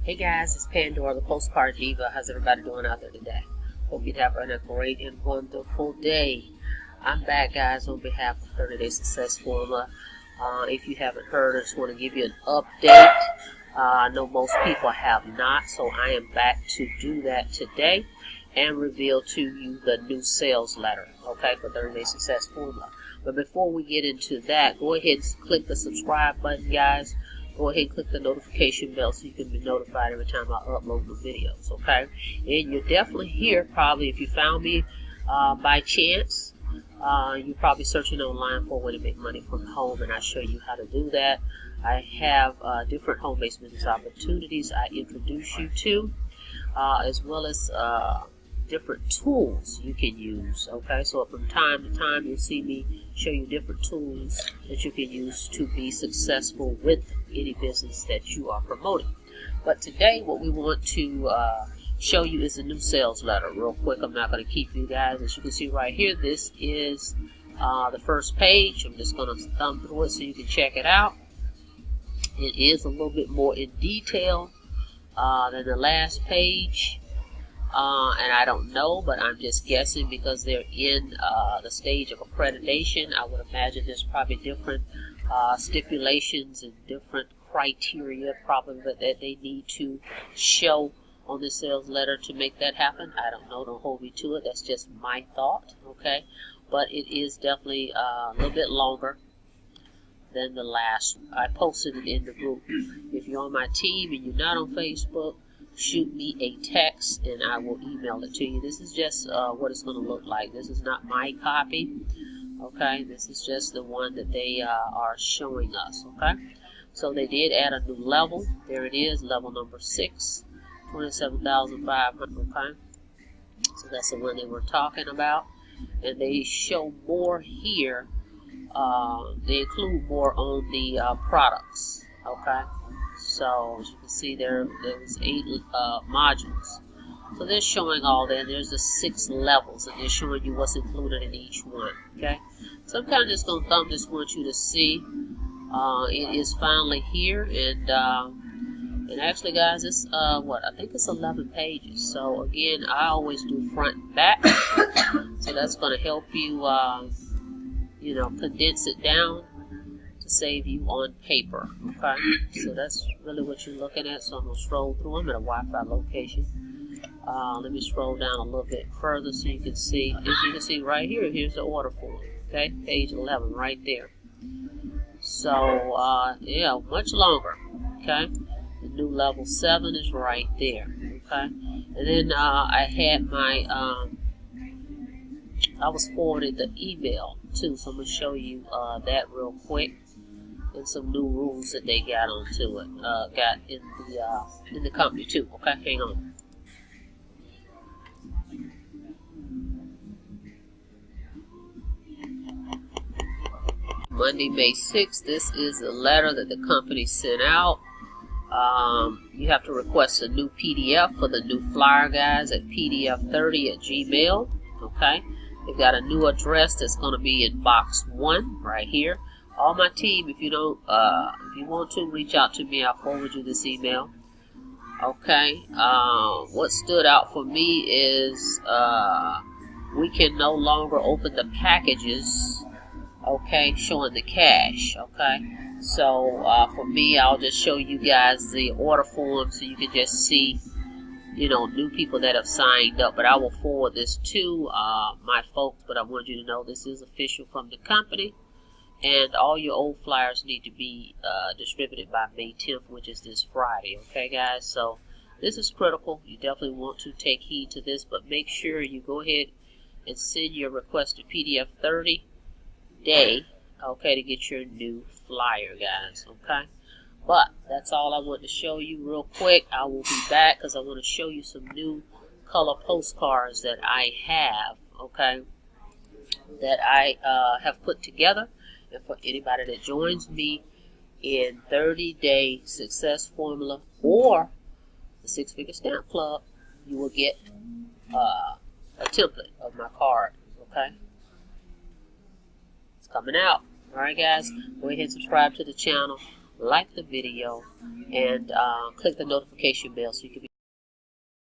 Hey guys, it's Pandora, the Postcard Diva. How's everybody doing out there today? Hope you're having a great and wonderful day. I'm back, guys, on behalf of 30-Day Success Formula. If you haven't heard, I just want to give you an update. I know most people have not, so I am back to do that today and reveal to you the new sales letter, okay, for 30-Day Success Formula. But before we get into that, go ahead and click the subscribe button, guys. Go ahead and click the notification bell so you can be notified every time I upload the videos, okay? And you're definitely here, probably, if you found me by chance. You're probably searching online for a way to make money from home, and I show you how to do that. I have different home-based business opportunities I introduce you to, as well as different tools you can use, okay? So from time to time, you'll see me show you different tools that you can use to be successful with any business that you are promoting. But today, what we want to show you is a new sales letter. Real quick, I'm not going to keep you guys. As you can see right here, this is the first page. I'm just going to thumb through it so you can check it out. It is a little bit more in detail than the last page. And I don't know, but I'm just guessing because they're in the stage of accreditation. I would imagine there's probably different stipulations and different criteria probably that they need to show on the sales letter to make that happen. I don't know. Don't hold me to it. That's just my thought, okay? But it is definitely a little bit longer than the last. I posted it in the group. If you're on my team and you're not on Facebook, shoot me a text and I will email it to you. This is just what it's going to look like. This is not my copy, okay? This is just the one that they are showing us, okay? So they did add a new level. There it is, level number 6, 27,500, okay? So that's the one they were talking about. And they show more here. They include more on the products, okay? So as you can see, there's 8 modules. So they're showing all that. There's the 6 levels, and they're showing you what's included in each one. Okay. So I'm kind of just gonna thumb this, want you to see. It is finally here, and actually, guys, it's what I think it's 11 pages. So again, I always do front and back. So that's gonna help you, you know, condense it down to save you on paper, okay? So that's really what you're looking at. So I'm going to scroll through them at a Wi-Fi location. Let me scroll down a little bit further so you can see. As you can see right here, here's the order form, okay? Page 11 right there. So, yeah, much longer, okay? The new level 7 is right there, okay? And then I had my, I was forwarded the email too, so I'm going to show you that real quick. And some new rules that they got onto it, got in the company too. Okay, hang on. Monday, May 6th. This is a letter that the company sent out. You have to request a new PDF for the new flyer, guys, at pdf30@gmail. Okay, they've got a new address that's going to be in box 1 right here. All my team, if you don't, if you want to, reach out to me. I'll forward you this email. Okay. What stood out for me is we can no longer open the packages. Okay, showing the cash. Okay. So for me, I'll just show you guys the order form so you can just see, you know, new people that have signed up. But I will forward this to my folks. But I want you to know this is official from the company. And all your old flyers need to be distributed by May 10th, which is this Friday. Okay, guys? So this is critical. You definitely want to take heed to this, but make sure you go ahead and send your requested PDF 30 day, okay, to get your new flyer, guys. Okay? But that's all I want to show you real quick. I will be back because I want to show you some new color postcards that I have, okay, that I have put together. And for anybody that joins me in 30-Day Success Formula or the 6-Figure Stamp Club, you will get a template of my card, okay? It's coming out. Alright, guys, go ahead and subscribe to the channel. like the video, and click the notification bell so you can be